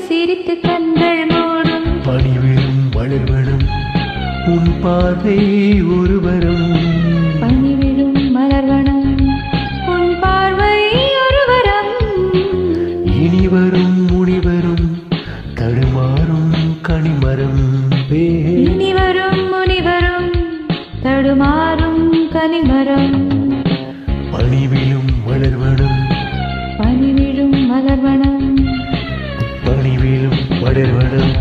சிரித்து கண்கள் மூடும். பணிவிழும் மலர்வனம் உன் பார்வை ஒருவரும். பணிவிழும் மலர்வனம் உன் பார்வை ஒருவரம். இனிவரும் முனிவரும் தடுமாறும் கனிமரம். இனிவரும் முனிவரும் தடுமாறும் கனிமரம். பணிவிழும் மலர்வனம் பணிவிழும் மலர்வனம் பணிவிழும் மலர்வனம்.